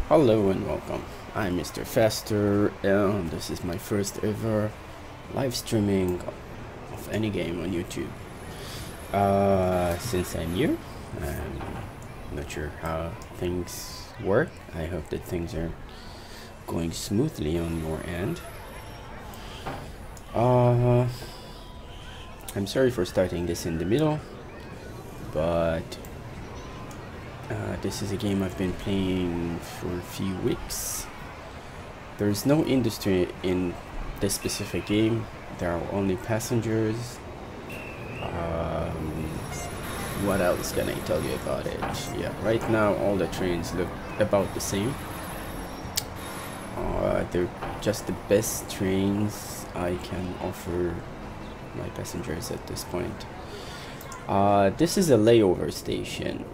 Hello and welcome. I'm Mr. Faster, and this is my first ever live streaming of any game on YouTube. Since I'm new, I'm not sure how things work. I hope that things are going smoothly on your end. I'm sorry for starting this in the middle, but this is a game I've been playing for a few weeks. There is no industry in this specific game. There are only passengers. What else can I tell you about it? Yeah, right now all the trains look about the same. They're just the best trains I can offer my passengers at this point. This is a layover station.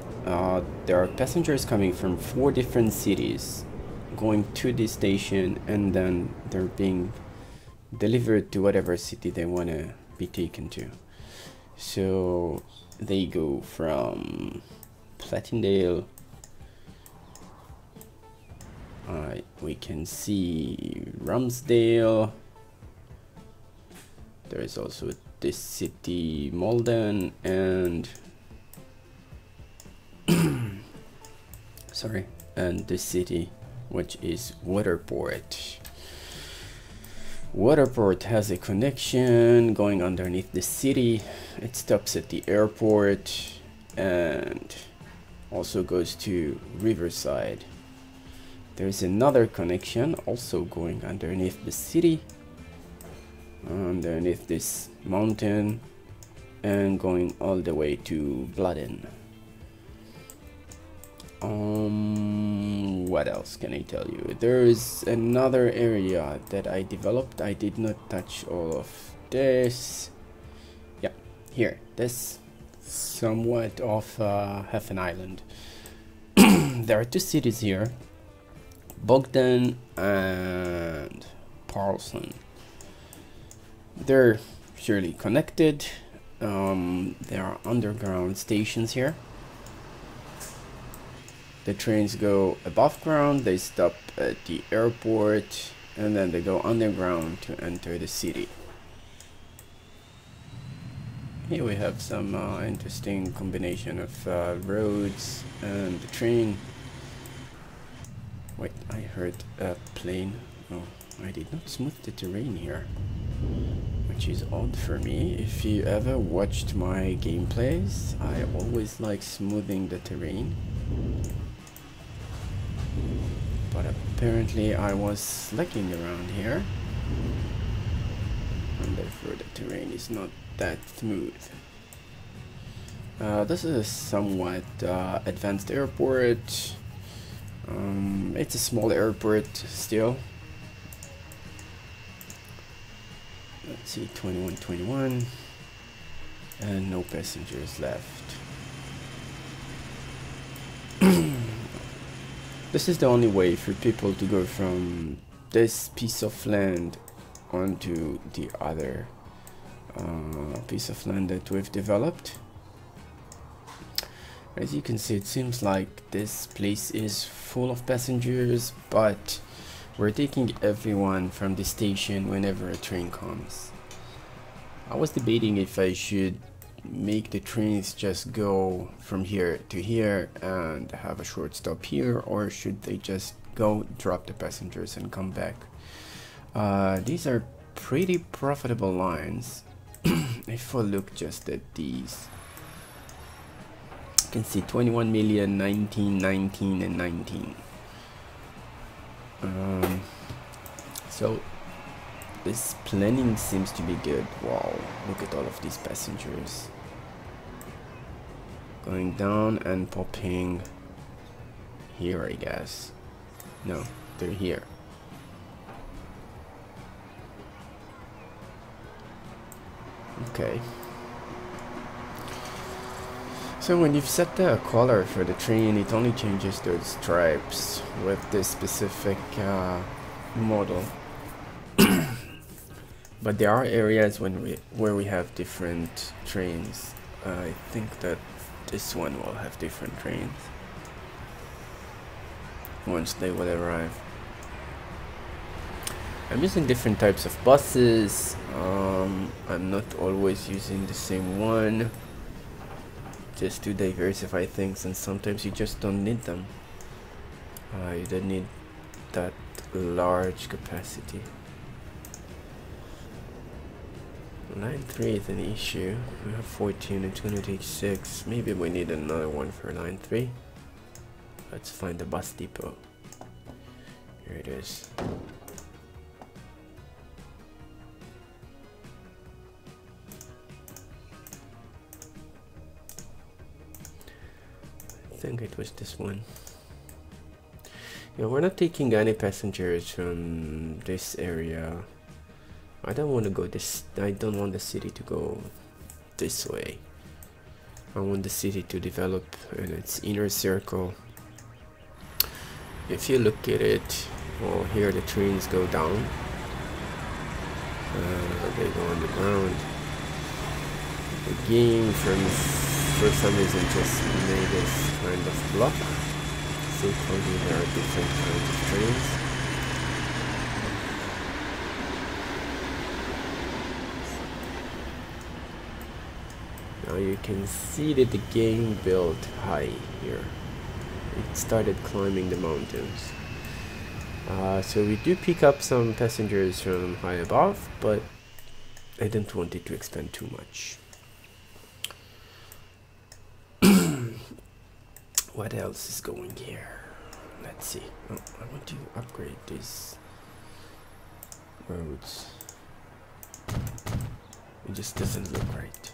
There are passengers coming from 4 different cities going to this station, and then they're being delivered to whatever city they want to be taken to. So they go from Platindale. We can see Ramsdale. There is also this city, Malden, and sorry, and this city, which is Waterport. Waterport has a connection going underneath the city. It stops at the airport and also goes to Riverside. There's another connection also going underneath the city, underneath this mountain, and going all the way to Bladen. What else can I tell you? There is another area that I developed. I did not touch all of this. Yeah, here, this somewhat of half an island. There are 2 cities here, Bogdan and Parlson. They're surely connected. There are underground stations here. The trains go above ground, they stop at the airport, and then they go underground to enter the city. Here we have some interesting combination of roads and the train. Wait, I heard a plane. Oh, I did not smooth the terrain here, which is odd for me. If you ever watched my gameplays, I always like smoothing the terrain. But apparently I was slacking around here, and therefore the terrain is not that smooth. This is a somewhat advanced airport. It's a small airport still. Let's see, 2121, and no passengers left. This is the only way for people to go from this piece of land onto the other piece of land that we've developed. As you can see, it seems like this place is full of passengers, but we're taking everyone from the station whenever a train comes. I was debating if I should make the trains just go from here to here and have a short stop here, or should they just go drop the passengers and come back. These are pretty profitable lines. If I look just at these, you can see 21 million, 19, 19 and 19. So this planning seems to be good. Wow, look at all of these passengers going down and popping here, I guess. No, they're here. Okay. So when you've set the color for the train, it only changes those stripes with this specific model. But there are areas where we have different trains. I think that this one will have different trains. once they will arrive. I'm using different types of buses. I'm not always using the same one, just to diversify things, and sometimes you just don't need them. You don't need that large capacity. Line 3 is an issue. We have 14 and it's gonna take 6. Maybe we need another one for line 3. Let's find the bus depot. Here it is. I think it was this one. Yeah, we're not taking any passengers from this area. I don't want to go this. I don't want the city to go this way. I want the city to develop in its inner circle. If you look at it, well, here the trains go down. They go on the ground. The game for some reason just made this kind of block. So probably there are different kinds of trains. Now you can see that the game built high here. It started climbing the mountains. So we do pick up some passengers from high above, but I don't want it to expand too much. What else is going here? Let's see. Oh, I want to upgrade these roads. It just doesn't look right.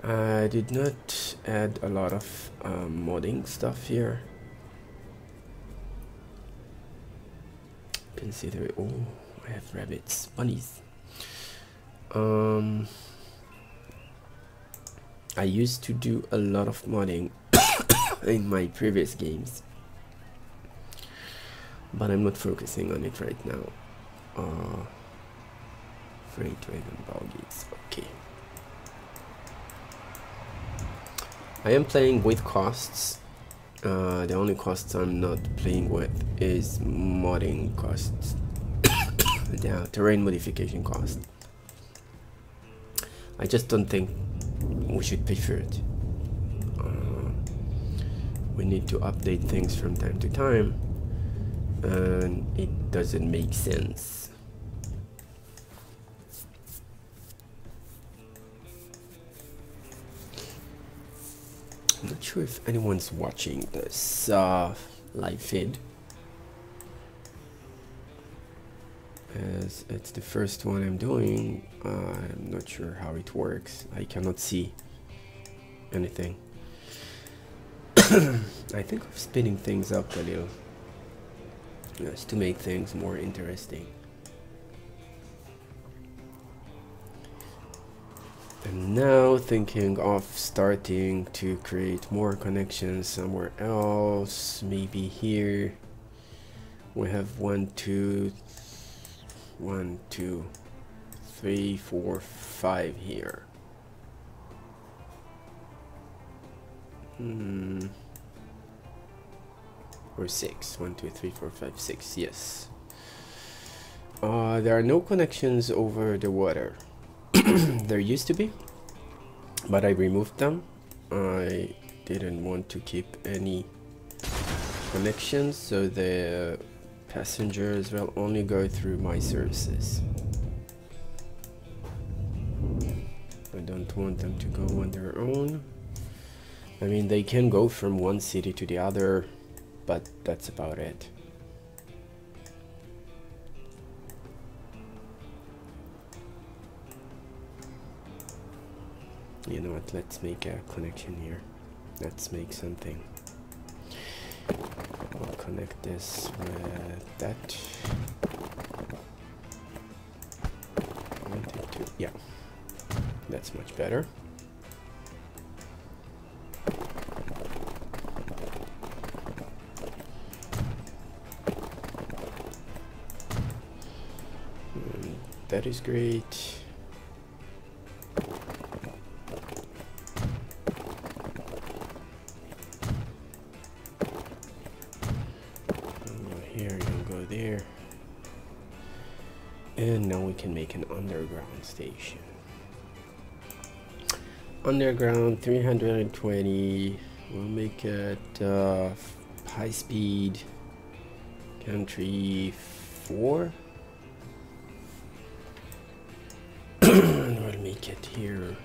I did not add a lot of modding stuff here. Consider, oh, I have rabbits, bunnies. I used to do a lot of modding in my previous games, but I'm not focusing on it right now. Freight wagon bogies, okay. I am playing with costs. The only costs I'm not playing with is modding costs. Yeah, terrain modification cost. I just don't think we should pay for it. We need to update things from time to time, and it doesn't make sense. I'm not sure if anyone's watching this live feed, as it's the first one I'm doing. I'm not sure how it works. I cannot see anything. I think of speeding things up a little, just to make things more interesting. And now thinking of starting to create more connections somewhere else. Maybe here we have 1, 2, 3, 4, 5 here. Or 6. 1, 2, 3, 4, 5, 6. Yes. There are no connections over the water. There used to be, but I removed them. I didn't want to keep any connections, so the passengers will only go through my services. I don't want them to go on their own. I mean, they can go from one city to the other, but that's about it. You know what, let's make a connection here. Let's make something. I'll connect this with that. Yeah, that's much better. That is great. now we can make an underground station. Underground 320. We'll make it high speed country 4. And we'll make it here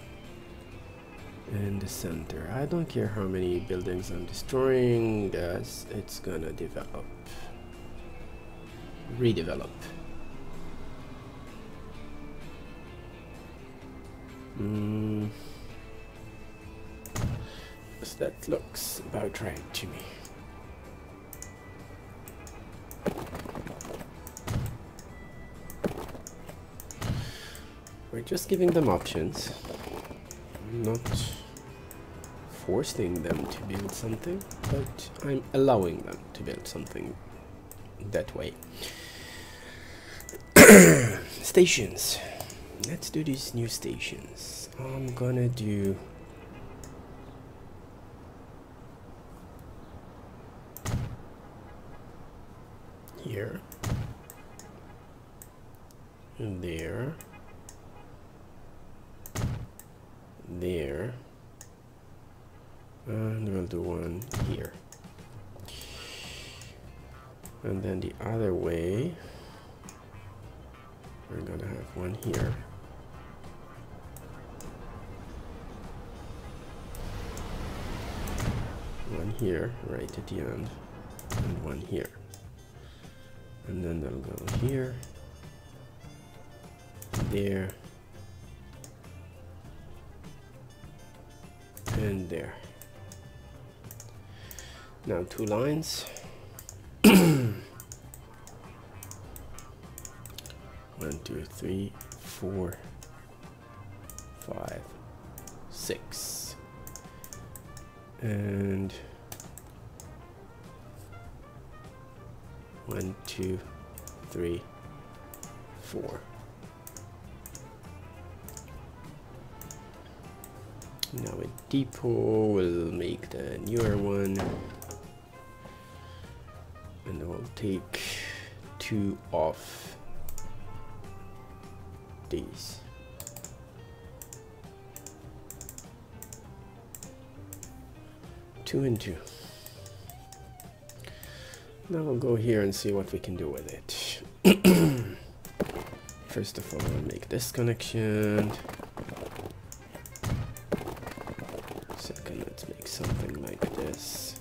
in the center. I don't care how many buildings I'm destroying, as it's gonna develop, redevelop. So that looks about right to me. We're just giving them options. I'm not forcing them to build something, but I'm allowing them to build something that way. Stations. Let's do these new stations. I'm gonna do here and there, there, and we'll do one here, and then the other way we're gonna have one here, one here right at the end, and one here, and then they'll go here, there, and there. Now 2 lines. 1, 2, 3, 4, 5, 6, and 1, 2, 3, 4. Now a depot will make the newer one, and we'll take 2 off these. Two and two. Now we'll go here and see what we can do with it. First of all, I'll make this connection. Second, let's make something like this.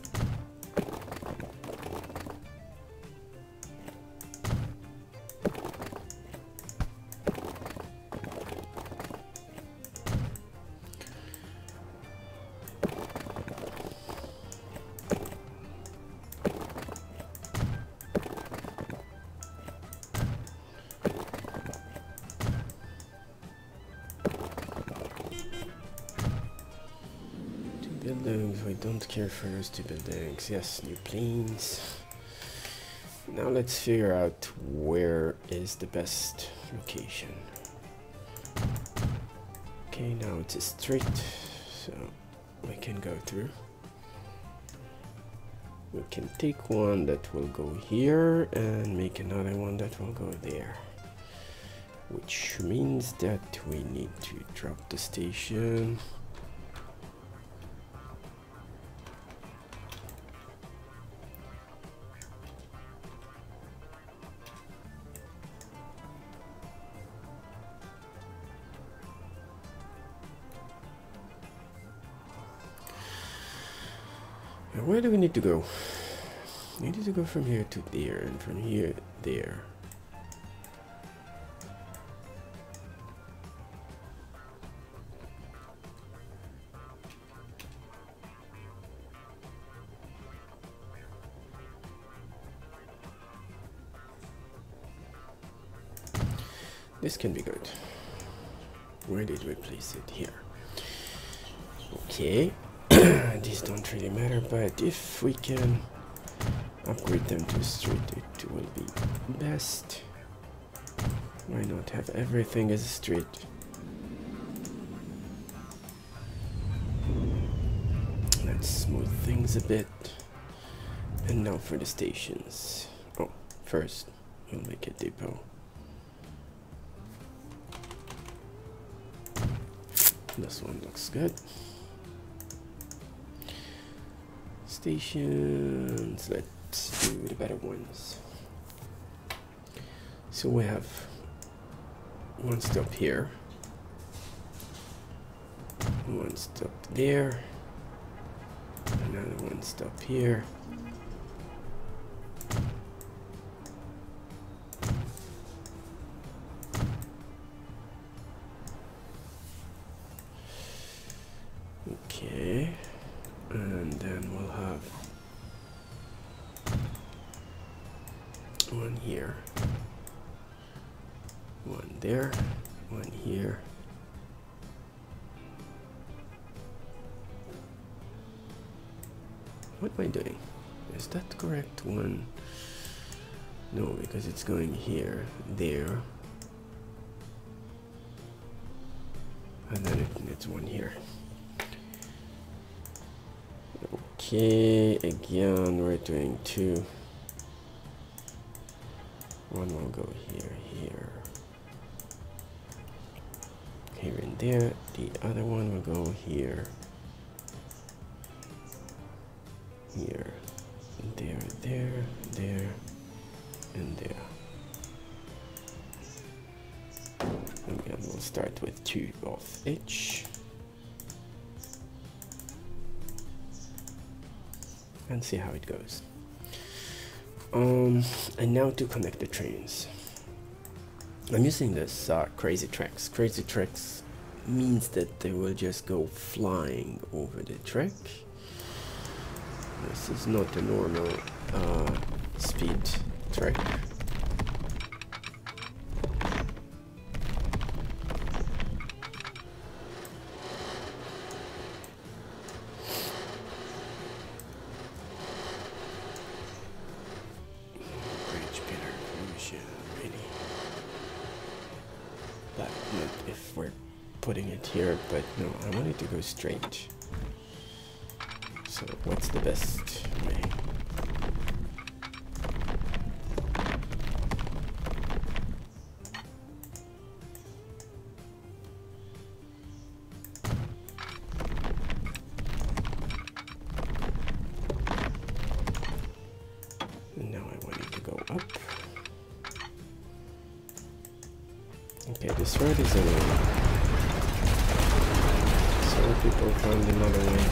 Buildings, we don't care for those 2 buildings. Yes, new planes. Now let's figure out where is the best location. Okay, now it's a street, so we can go through. We can take one that will go here and make another one that will go there, which means that we need to drop the station. Where do we need to go? We need to go from here to there, and from here there. This can be good. Where did we place it? Here. Okay. These don't really matter, but if we can upgrade them to street, it will be best. Why not have everything as a street? Let's smooth things a bit. And now for the stations. Oh, first we'll make a depot. This one looks good. Stations, let's do the better ones. So we have one stop here, one stop there, another one stop here. Okay, and then we'll have one here, one there, one here. What am I doing? Is that the correct one? No, because it's going here, there, and then it's one here. Okay, again, we're doing two. One will go here, here and there. The other one will go here, here, there, there, and there. Again, we'll start with two of each. And see how it goes. And now to connect the trains. I'm using this Crazy Tracks. Crazy Tracks means that they will just go flying over the track. This is not a normal speed track. Putting it here, but no, I want it to go straight. So what's the best way? And now I want it to go up. Okay, this road is a people found another way.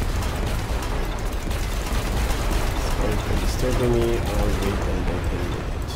Sorry for disturbing me. I'll wait and back in a minute.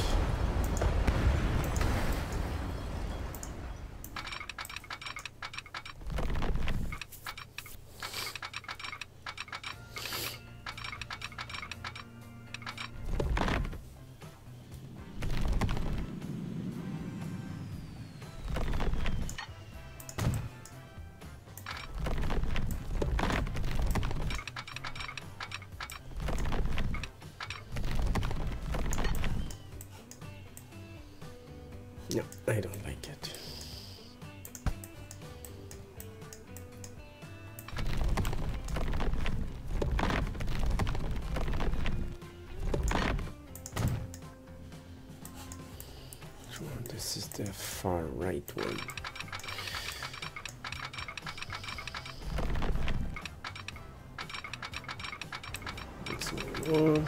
No, I don't like it. This is the far right one. This one on.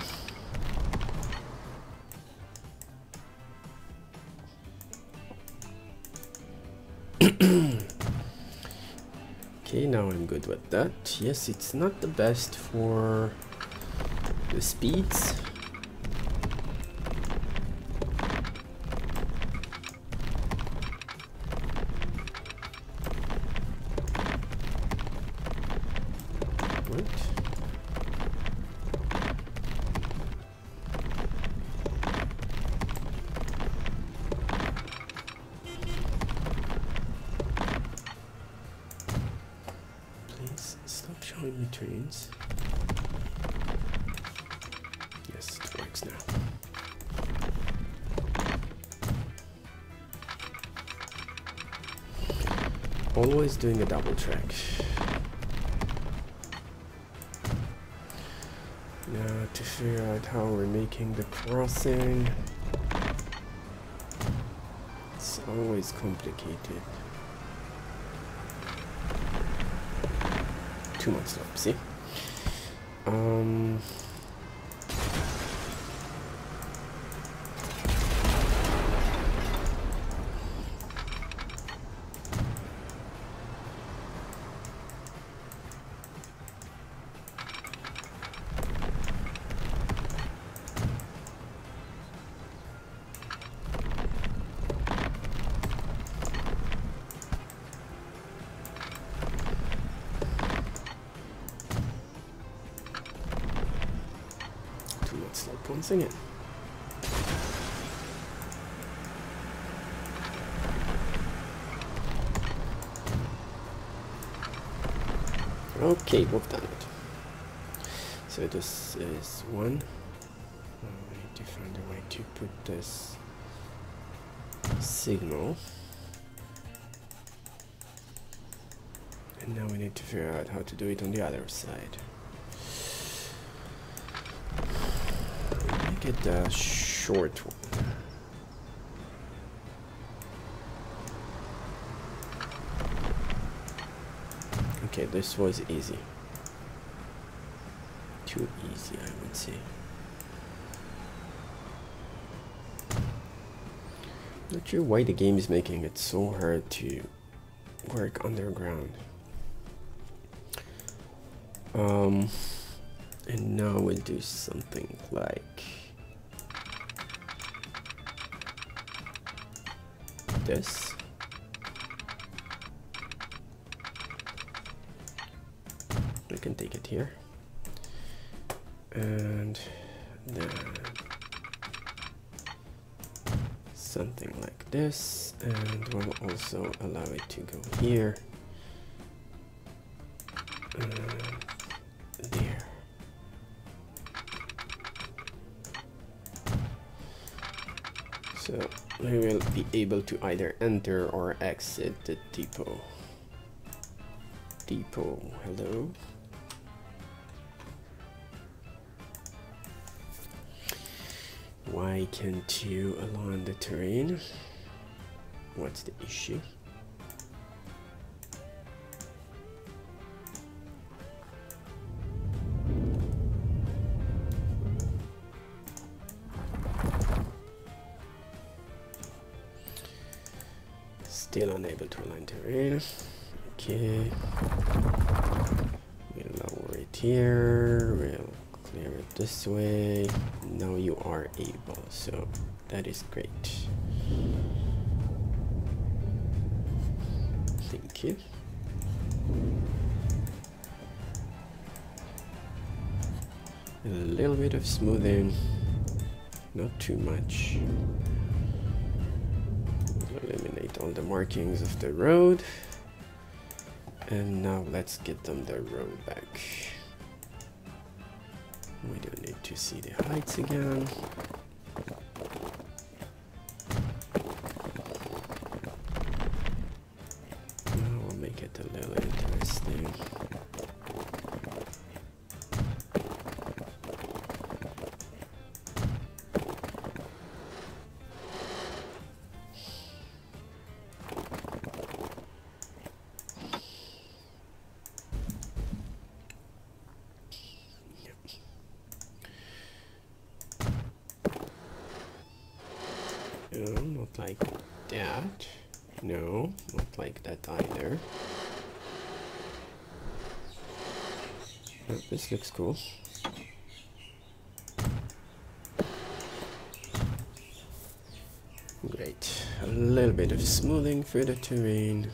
Okay, now I'm good with that. Yes, it's not the best for the speeds. Showing me trains. Yes, it works now. Always doing a double track. Now to figure out how we're making the crossing. It's always complicated. too much slope, see? Slope once again. Okay, we've done it. So this is one. We need to find a way to put this signal. And now we need to figure out how to do it on the other side. Get the short one. Okay, this was easy. Too easy, I would say. Not sure why the game is making it so hard to work underground. And now we'll do something like this. We can take it here, and then something like this, and we'll also allow it to go here and there. So we will be able to either enter or exit the depot. Depot, hello. Why can't you align the terrain? What's the issue? Still unable to align terrain. Okay. We'll lower it here. We'll clear it this way. Now you are able, so that is great. Thank you. A little bit of smoothing, not too much. Eliminate all the markings of the road, and now let's get them the road back. We don't need to see the heights again. Now we'll make it a little interesting. No, not like that. No, not like that either. Oh, this looks cool. Great. A little bit of smoothing for the terrain.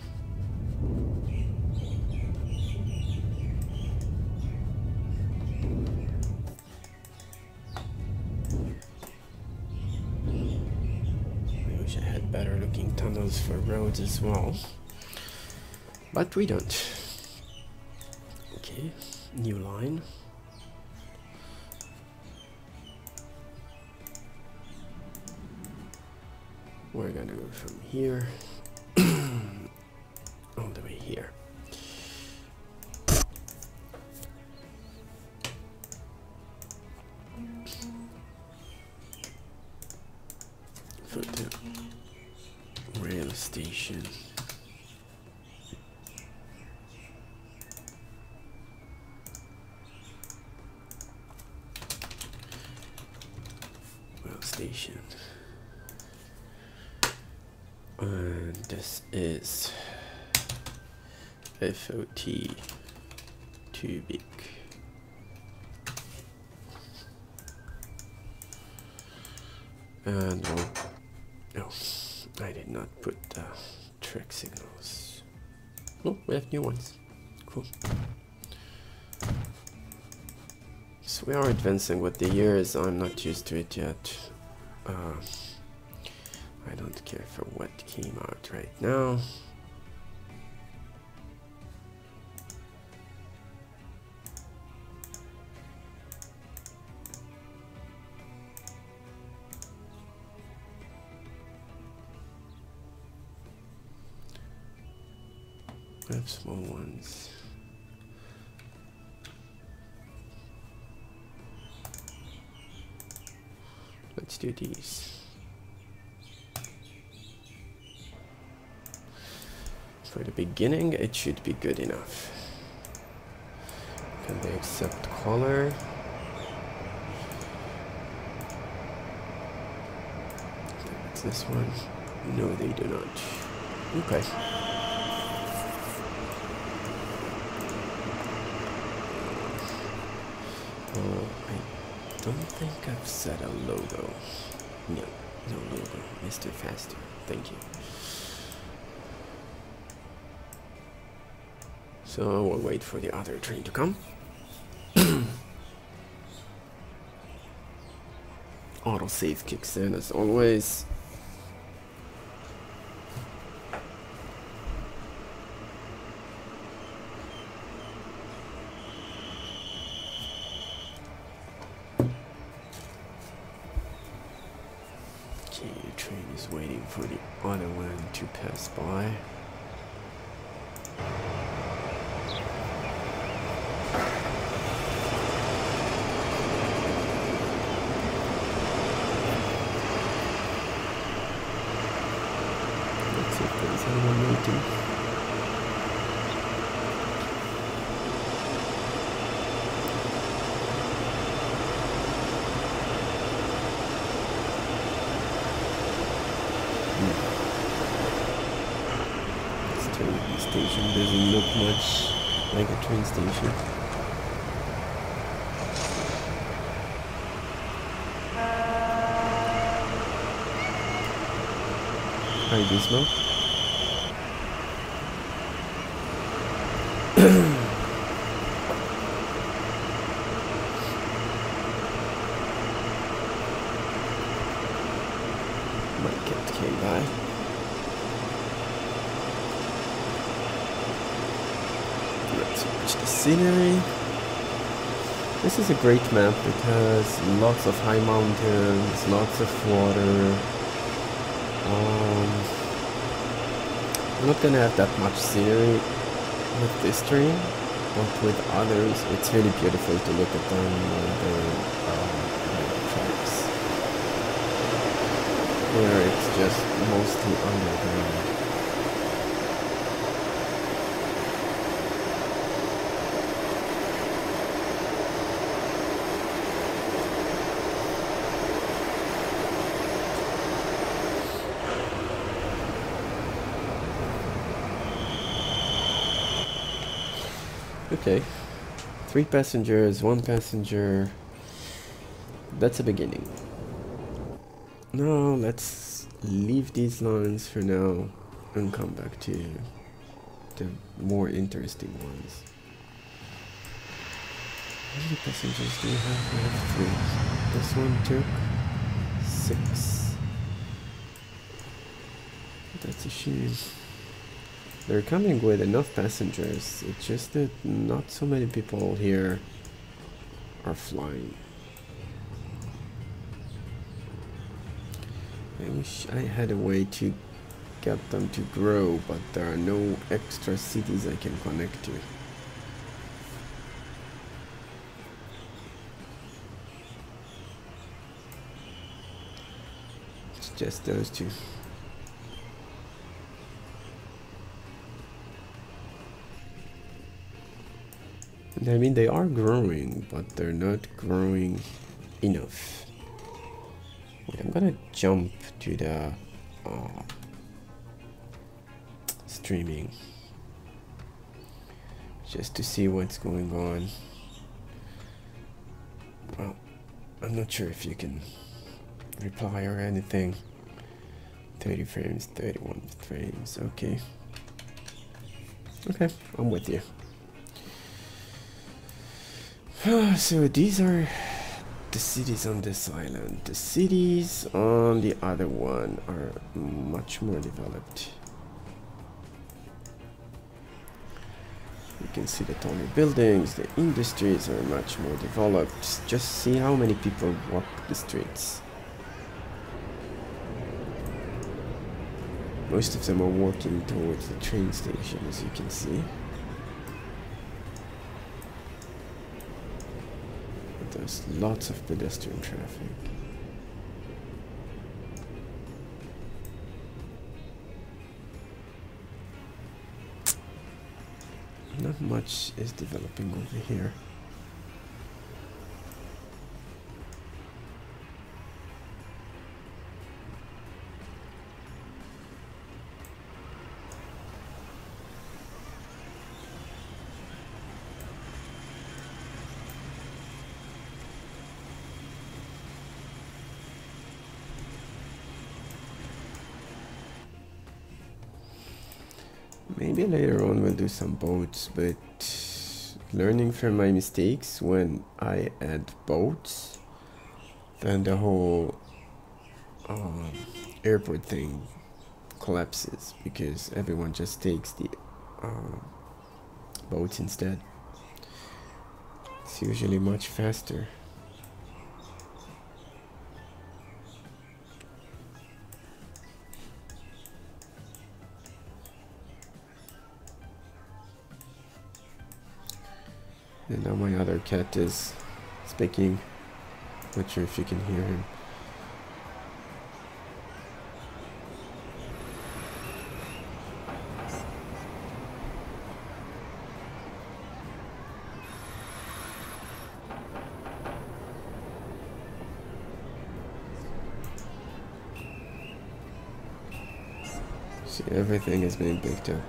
Better looking tunnels for roads as well, but we don't. Okay, new line. We're gonna go from here all the way here. For the rail station. station. And this is FOT too big. And well, no, I did not put the track signals. Oh, we have new ones. Cool. So we are advancing with the years. I'm not used to it yet. I don't care for what came out right now. I have small ones. Let's do these. For the beginning, it should be good enough. Can they accept color? It's this one. No, they do not. Okay. I don't think I've set a logo. No, no logo. Mr. Faster. Thank you. So we'll wait for the other train to come. Autosave kicks in as always. Okay, the train is waiting for the other one to pass by. Station doesn't look much like a train station. Hi, Gizmo. My cat came by. Let's watch the scenery. This is a great map because lots of high mountains, lots of water. I'm not gonna have that much scenery with this train, but with others it's really beautiful to look at them when they're on the tracks. Here it's just mostly underground. Okay, 3 passengers, 1 passenger. That's a beginning. Now let's leave these lines for now and come back to the more interesting ones. How many passengers do we have? We have 3. This one took 6. That's a shame. They're coming with enough passengers, it's just that not so many people here are flying. I wish I had a way to get them to grow, but there are no extra cities I can connect to. It's just those 2. I mean, they are growing, but they're not growing enough. I'm gonna jump to the streaming just to see what's going on. Well, I'm not sure if you can reply or anything. 30 frames, 31 frames, okay. Okay, I'm with you. So these are the cities on this island. The cities on the other one are much more developed. You can see the taller buildings, the industries are much more developed. Just see how many people walk the streets. Most of them are walking towards the train station, as you can see. But there's lots of pedestrian traffic. Not much is developing over here. Maybe later on we'll do some boats, but learning from my mistakes, when I add boats, then the whole airport thing collapses because everyone just takes the boats instead. It's usually much faster. And now my other cat is speaking. Not sure if you can hear him. See, everything is being picked up.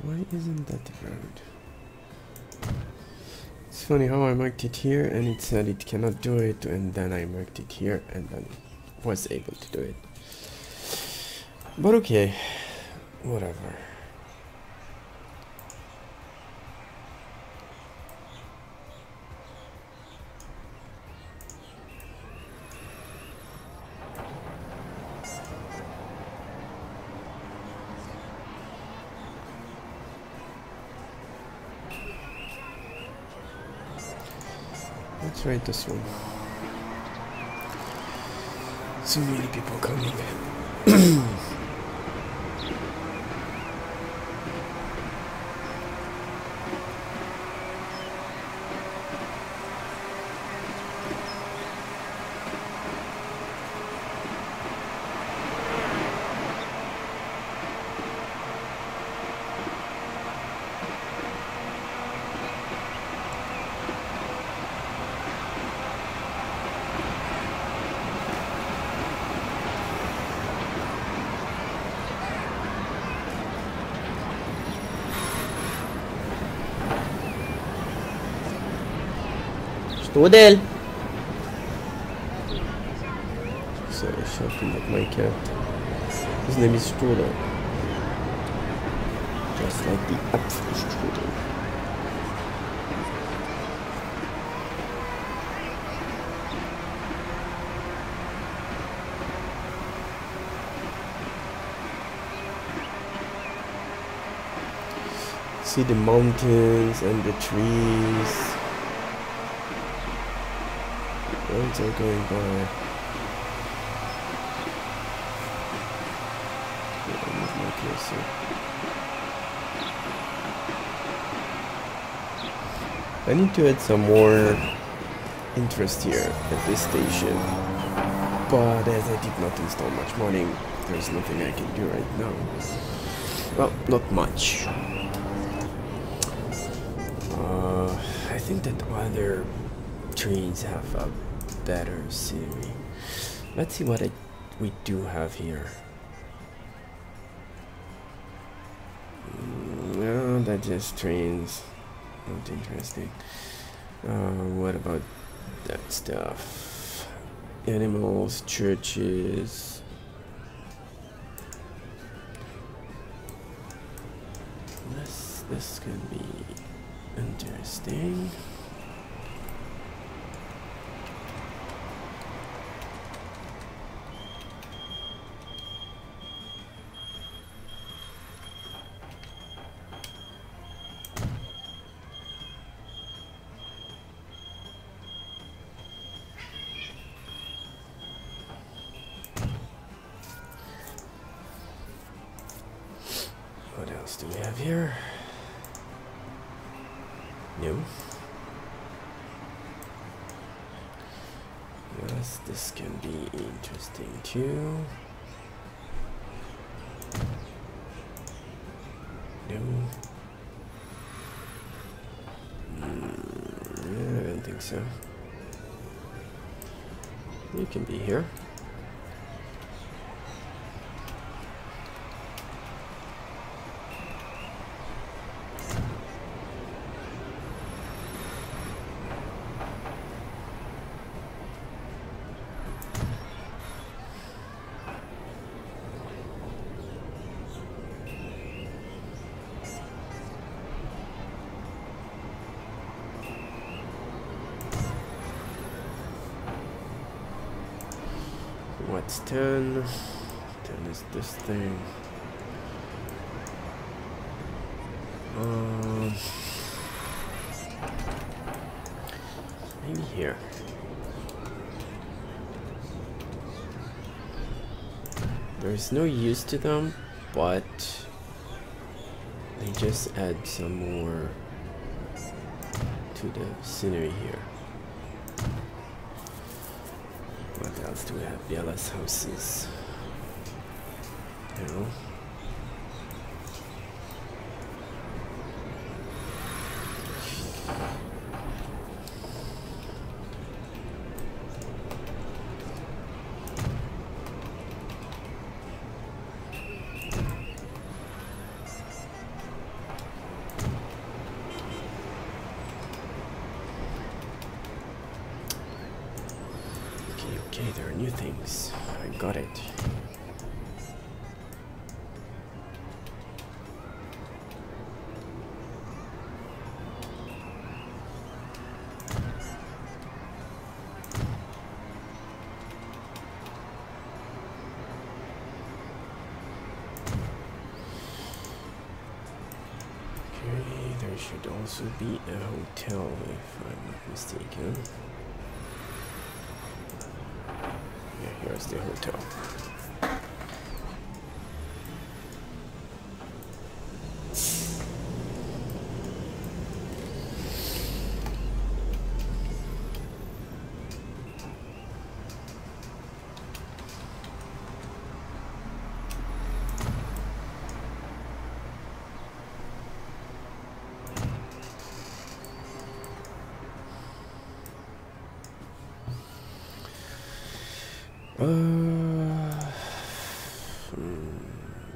Why isn't that the road? It's funny how I marked it here and it said it cannot do it, and then I marked it here and then was able to do it. But okay, whatever. Let's try this one. So many people coming. Strudel! Sorry, shouting at my cat. His name is Strudel. Just like the Apfelstrudel. See the mountains and the trees. Roads are going by. Yeah, move my cursor. I need to add some more interest here at this station. But as I did not install much modding, there's nothing I can do right now. Well, not much. I think that other trains have a better scenery. Let's see what we do have here. No, that's just trains. Not interesting. What about that stuff? Animals, churches. This can be interesting. What else do we have here? No. Yes, this can be interesting too. No. I don't think so. You can be here. What's 10? 10 is this thing. Maybe here. There's no use to them, but they just add some more to the scenery here. What else do we have? Bielas houses. No. Okay, there are new things. I got it. Okay, there should also be a hotel if I'm not mistaken. Here's the hotel.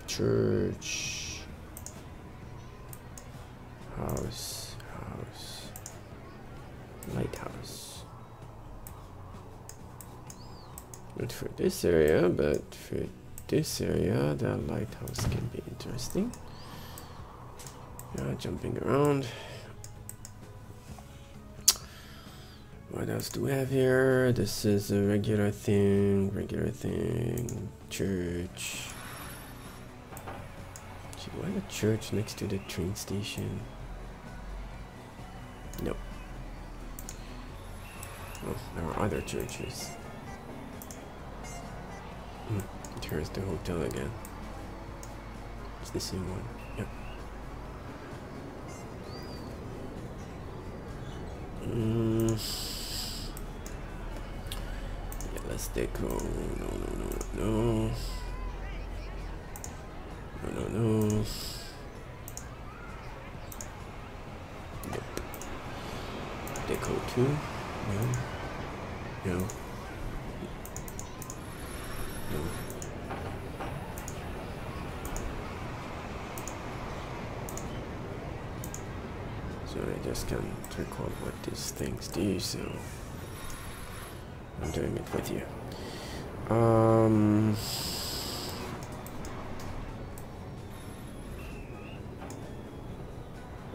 Church, house, lighthouse. Not for this area, but for this area, the lighthouse can be interesting. Yeah, jumping around. What else do we have here? This is a regular thing, church. Why a church next to the train station? No. Oh, there are other churches. Here's the hotel again. It's the same one. Yep. this deco. No. No. Yep. Deco 2. No. So I just can't recall what these things do, so I'm doing it with you.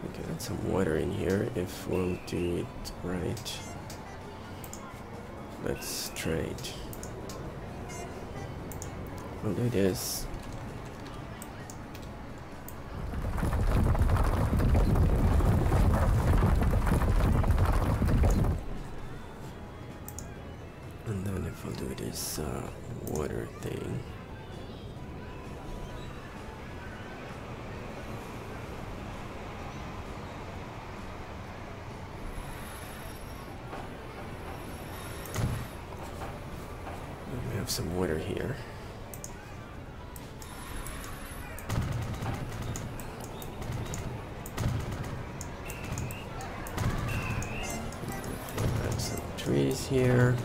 We can add some water in here if we'll do it right. Let's try it. We'll do this. And then if we'll do this water thing. We have some water here. Add some trees here.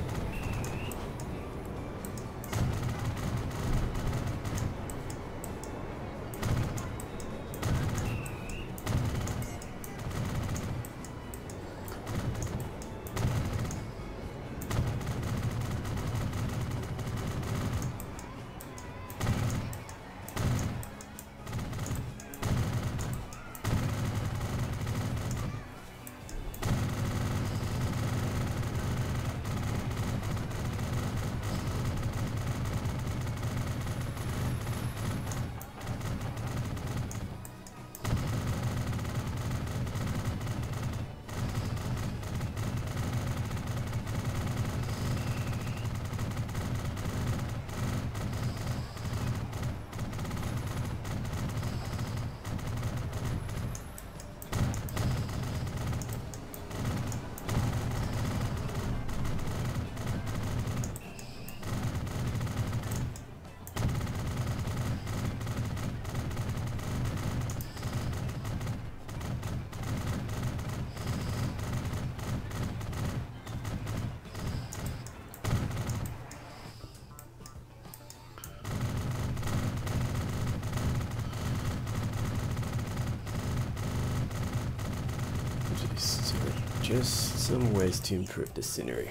Just some ways to improve the scenery.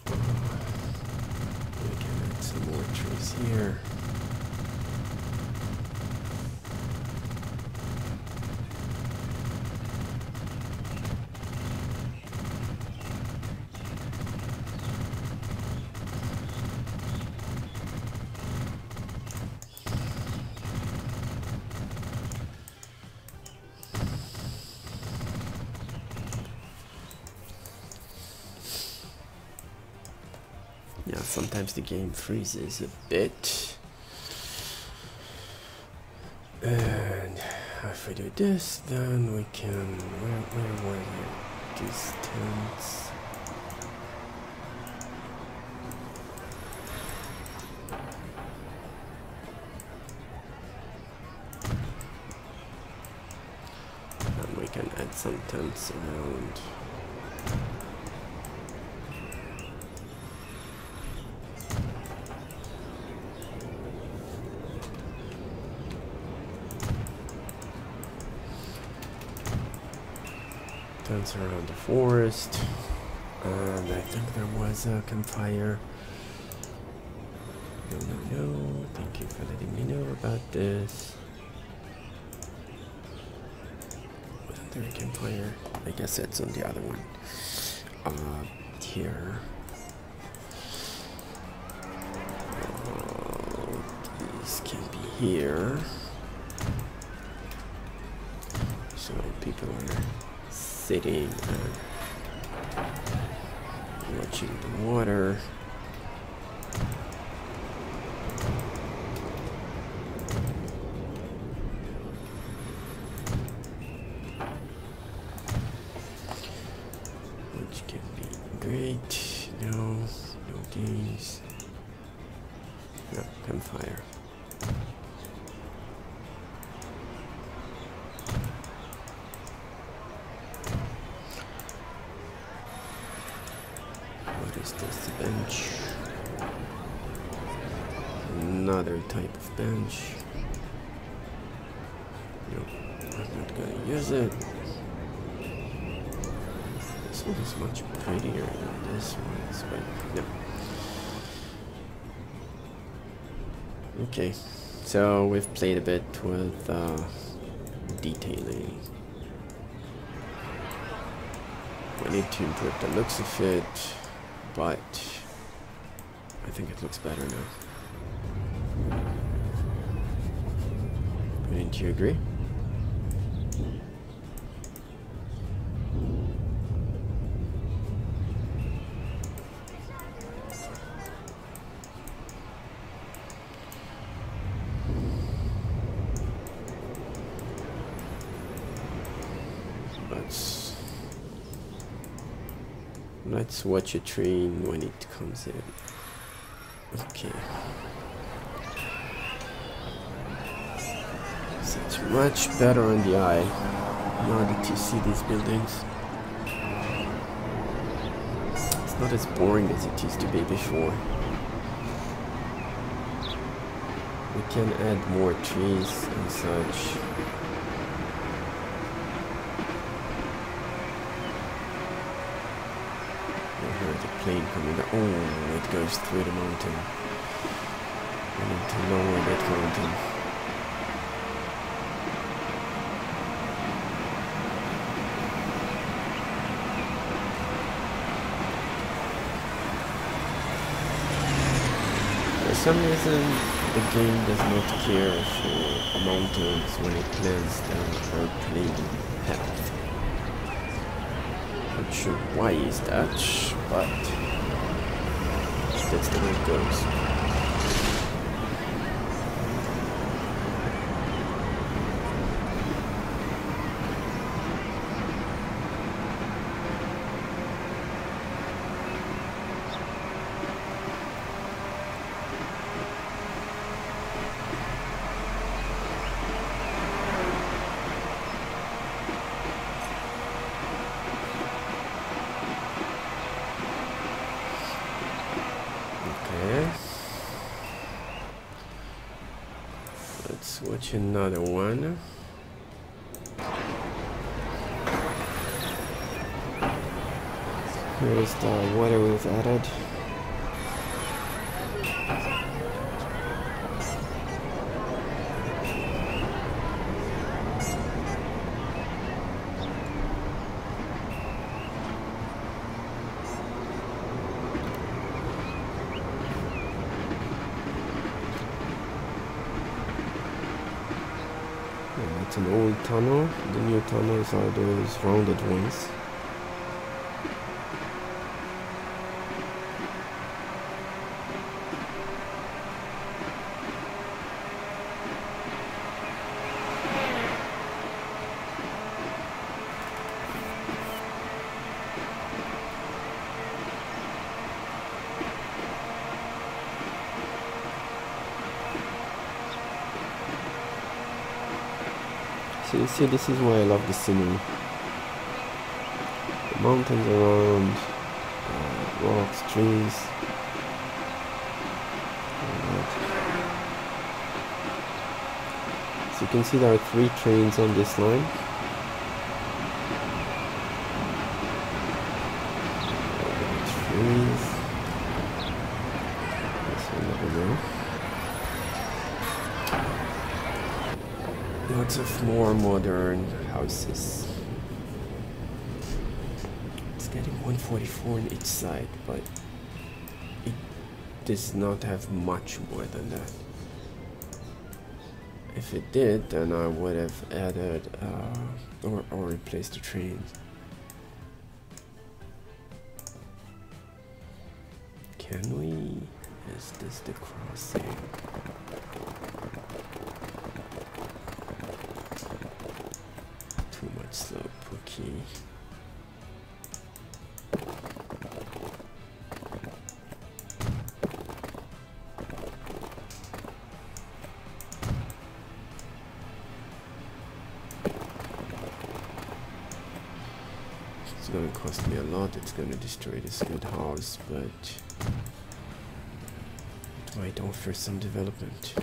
We can add some more trees here. Yeah, sometimes the game freezes a bit. And if we do this, then we can... Where were you? Distance. And we can add some tents around. Tents around the forest, and I think there was a campfire. No, thank you for letting me know about this. Wasn't there a campfire? I guess that's on the other one. Here. These can be here. So people are sitting and watching the water. Which can be great. move higher. What is this bench? Another type of bench. Nope, I'm not gonna use it. This one is much prettier than this one, but no. Okay, so we've played a bit with detailing. I need to improve the looks of it, but I think it looks better now. Wouldn't you agree? Let's watch a train when it comes in. Okay. So it's much better on the eye now that you see these buildings. It's not as boring as it used to be before. We can add more trees and such. The plane coming down. Oh, it goes through the mountain. We need to lower that mountain. For some reason, the game does not care for mountains when it plans the airplane path. Not sure why is that, but that's the way it goes. Let's watch another one. Here is the water we've added. It's an old tunnel. The new tunnels are those rounded ones. So you see, this is why I love the scenery. The mountains around, rocks, trees. So you can see there are 3 trains on this line. Trees. This one over there. Lots of more modern houses. It's getting 144 on each side, but it does not have much more than that. If it did, then I would have added or replaced the trains. Can we? Is this the crossing? Too much slope, okay. gonna cost me a lot. It's gonna destroy this good house, but it might offer some development.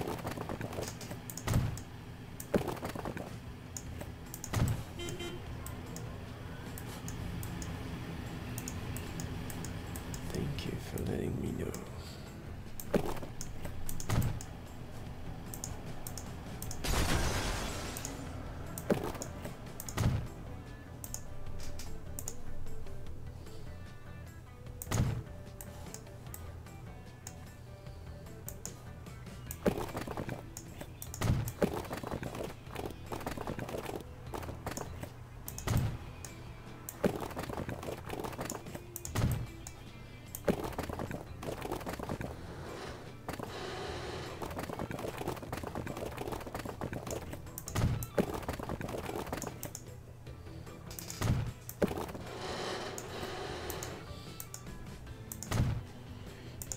Thank you for letting me know.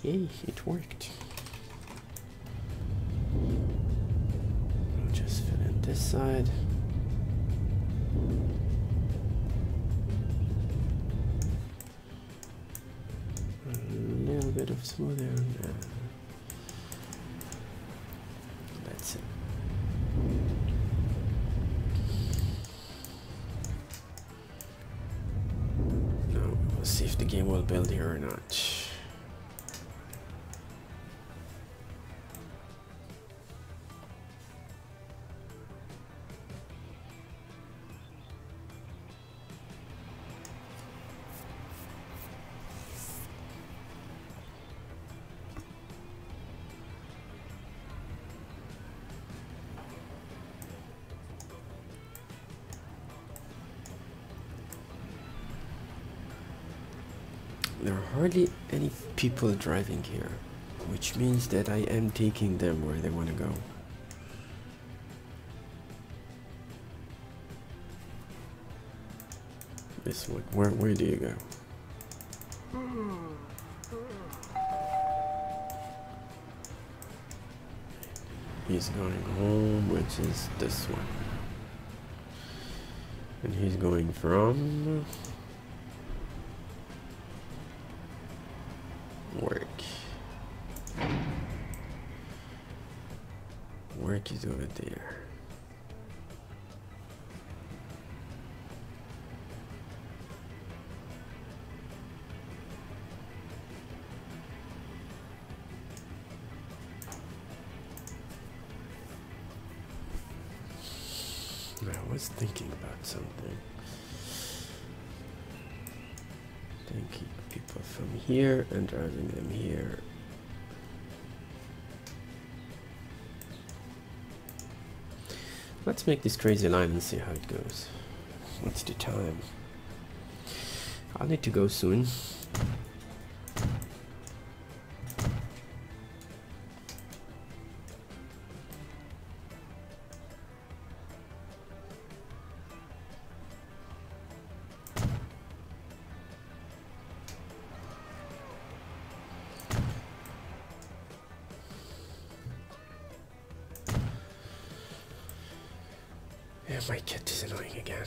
Yay, it worked. I'll just fill in this side. A little bit of smoother. That's it. Now we'll see if the game will build here or not. There are hardly any people driving here, which means that I am taking them where they want to go. This one, where do you go? He's going home, which is this one. And he's going from work. Work is over there. I was thinking about something. Taking people from here and driving them here. Let's make this crazy line and see how it goes. What's the time? I'll need to go soon. Yeah, my cat is annoying again.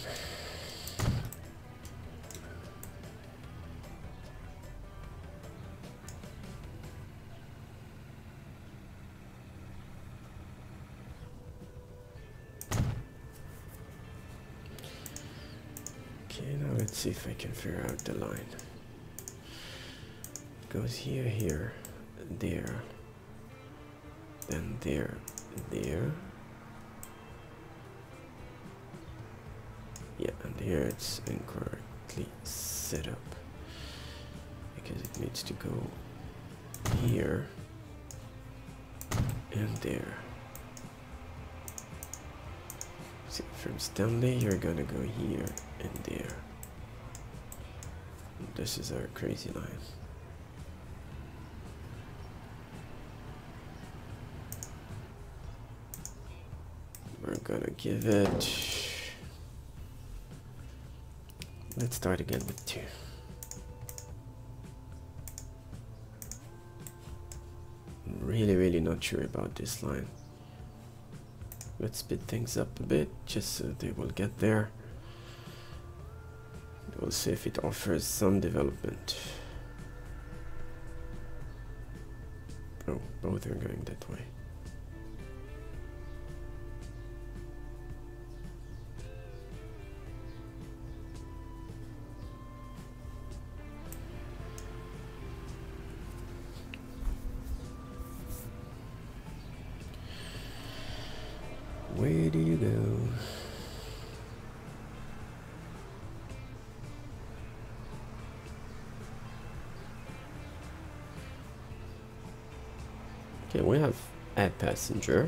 Okay, now let's see if I can figure out the line. Goes here, here, there, then there, there. Yeah, and here it's incorrectly set up because it needs to go here and there. So from Stanley, you're gonna go here and there. And this is our crazy line. We're gonna give it. Let's start again with 2. I'm really not sure about this line. Let's speed things up a bit just so they will get there. We'll see if it offers some development. Oh, both are going that way. Where do you go? Okay, we have a passenger.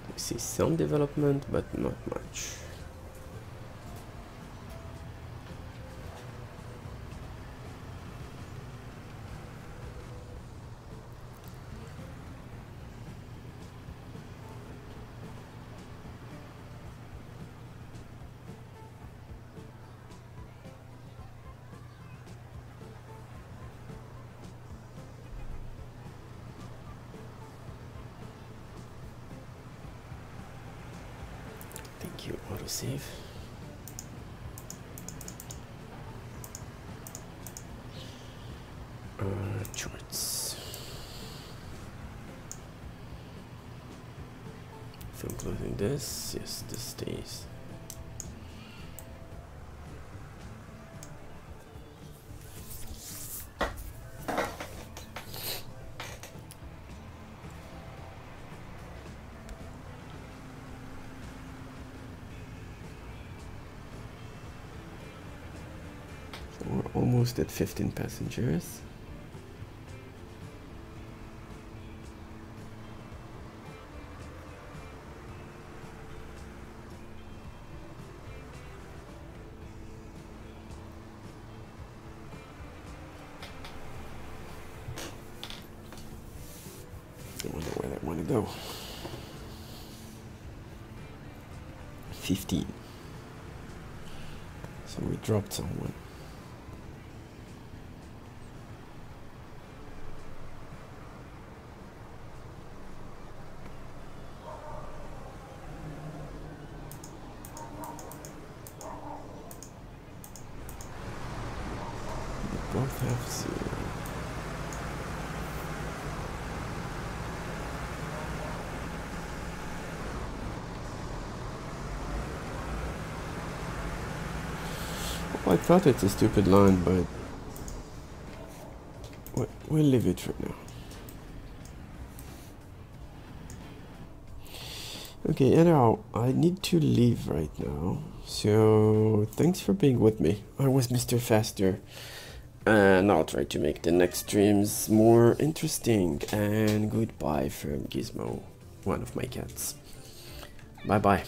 We see some development, but not much. Thank you, autosave. Charts. If I'm closing this, yes, this stays. We're almost at 15 passengers. I wonder where I want to go. 15. So we dropped someone. Both have 0. Well, I thought it's a stupid line, but we'll leave it for now. Okay, anyhow, I need to leave right now. So thanks for being with me. I was Mr. Faster. And I'll try to make the next streams more interesting. And goodbye from Gizmo, one of my cats. Bye bye.